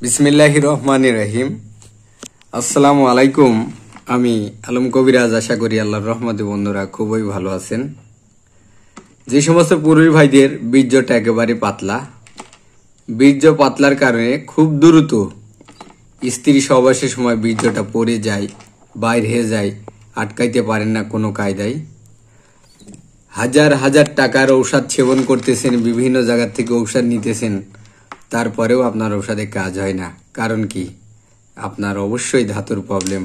বিসমিল্লাহির রহমানির রহিম। আসসালামু আলাইকুম। আমি আলম কবিরাজ। আশা করি আল্লাহর রহমতে বন্ধুরা খুবই ভালো আছেন। যে সমস্ত পুরুষ ভাইদের বীর্যটা একেবারে পাতলা, বীর্য পাতলার কারণে খুব দ্রুত স্ত্রী সহবাসের সময় বীর্যটা পড়ে যায়, বাইর হয়ে যায়, আটকাইতে পারেন না কোনো কায়দায়। হাজার হাজার টাকার ঔষধ সেবন করতেছেন, বিভিন্ন জায়গা থেকে ঔষধ নিতেছেন, তারপরেও আপনার ঔষধে কাজ হয় না। কারণ কি? আপনার অবশ্যই ধাতুর প্রবলেম।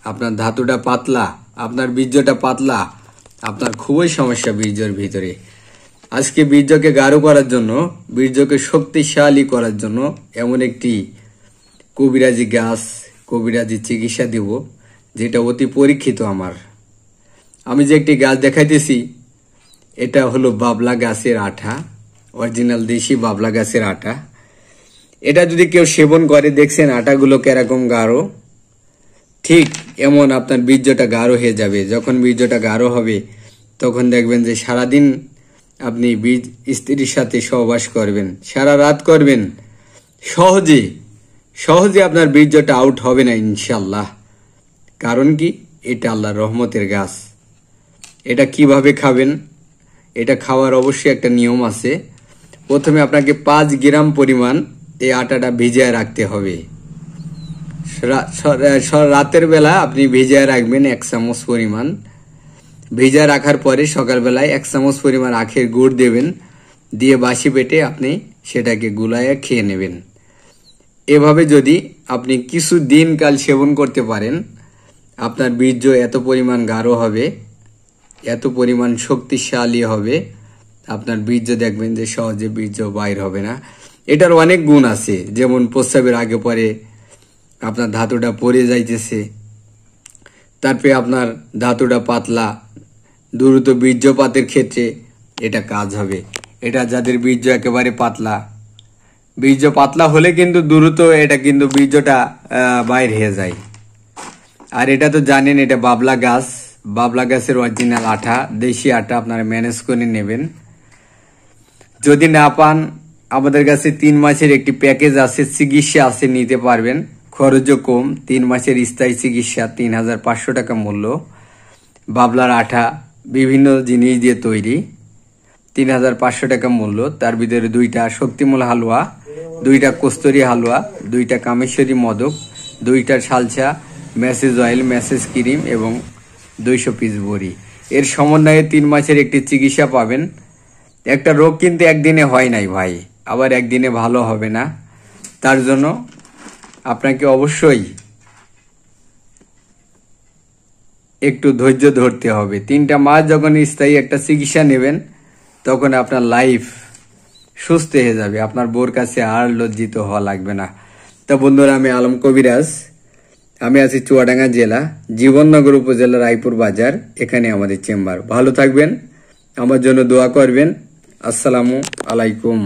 আপনার ধাতুটা পাতলা, আপনার বীর্যটা পাতলা, আপনার খুবই সমস্যা বীর্যের ভিতরে। আজকে বীর্যকে গাঢ় করার জন্য, বীর্যকে শক্তিশালী করার জন্য এমন একটি কবিরাজি গাছ, কবিরাজি চিকিৎসা দিব যেটা অতি পরীক্ষিত। আমি যে একটি গাছ দেখাইতেছি, এটা হলো বাবলা গাছের আঠা, অরিজিনাল দেশি বাবলা গাছের আঠা। এটা যদি কেউ সেবন করে, দেখছেন আটাগুলো কিরকম গাঢ়, ঠিক এমন আপনার বীর্যটা গাঢ় হয়ে যাবে। যখন বীর্যটা গাঢ় হবে তখন দেখবেন যে সারাদিন আপনি স্ত্রীর সাথে সহবাস করবেন, সারা রাত করবেন, সহজে সহজে আপনার বীর্যটা আউট হবে না ইনশাল্লাহ। কারণ কি? এটা আল্লাহর রহমতের গাছ। এটা কিভাবে খাবেন? এটা খাওয়ার অবশ্যই একটা নিয়ম আছে। প্রথমে আপনাকে 5 গ্রাম পরিমাণ এই আটাটা ভিজিয়ে রাখতে হবে। রাতের বেলা আপনি ভিজিয়ে রাখবেন 1 চামচ পরিমাণ। ভিজিয়ে রাখার পরে সকালবেলায় 1 চামচ পরিমাণ আখের গুড় দেবেন, দিয়ে বাসি পেটে আপনি সেটাকে গুলাইয়া খেয়ে নেবেন। এভাবে যদি আপনি কিছু দিন কাল সেবন করতে পারেন, আপনার বীর্য এত পরিমাণ গাঢ় হবে, এত পরিমাণ শক্তিশালী হবে, আপনার বীর্য দেখবেন যে সহজে বীর্য বাইর হবে না। এটার অনেক গুণ আছে, যেমন প্রস্রাবের আগে পরে আপনার ধাতুটা পড়ে যাইতেছে, তারপরে আপনার ধাতুটা পাতলা, দ্রুত বীর্যপাতের ক্ষেত্রে এটা কাজ হবে। এটা যাদের বীর্য একেবারে পাতলা, বীর্য পাতলা হলে কিন্তু দ্রুত এটা কিন্তু বীর্যটা বাইর হয়ে যায়। আর এটা তো জানেন, এটা বাবলা গাছ, বাবলা গাছের অরিজিনাল আঠা, দেশি আঠা আপনারা ম্যানেজ করে নেবেন। যদি না পান, আমাদের কাছে 3 মাসের একটি প্যাকেজ আছে, চিকিৎসা আছে, নিতে পারবেন। খরচও কম, 3 মাসের স্থায়ী চিকিৎসা, 3500 টাকা মূল্য। বাবলার আঠা বিভিন্ন জিনিস দিয়ে তৈরি, 3500 টাকা মূল্য। তার ভিতরে 2টা শক্তিমূল হালুয়া, 2টা কস্তুরি হালুয়া, 2টা কামেশ্বরী মদক, 2টা salsa, message oil, message cream এবং 200 পিস বড়ি। এর সমন্বয়ে 3 মাসের একটি চিকিৎসা পাবেন। একটা রোগ কিন্তু একদিনে হয় নাই ভাই, আবার একদিনে ভালো হবে না। তার জন্য আপনাকে অবশ্যই একটু ধৈর্য ধরতে হবে। 3টা মাস যখন স্থায়ী একটা চিকিৎসা নেবেন, তখন আপনার লাইফ সুস্থ হয়ে যাবে। আপনার বোর কাছে আর লজ্জিত হওয়া লাগবে না। তা বন্ধুরা, আমি আলম কবিরাজ। আমি আছি চুয়াডাঙ্গা জেলা, জীবননগর উপজেলা, রায়পুর বাজার। এখানে আমাদের চেম্বার। ভালো থাকবেন, আমার জন্য দোয়া করবেন। আসসালামু আলাইকুম।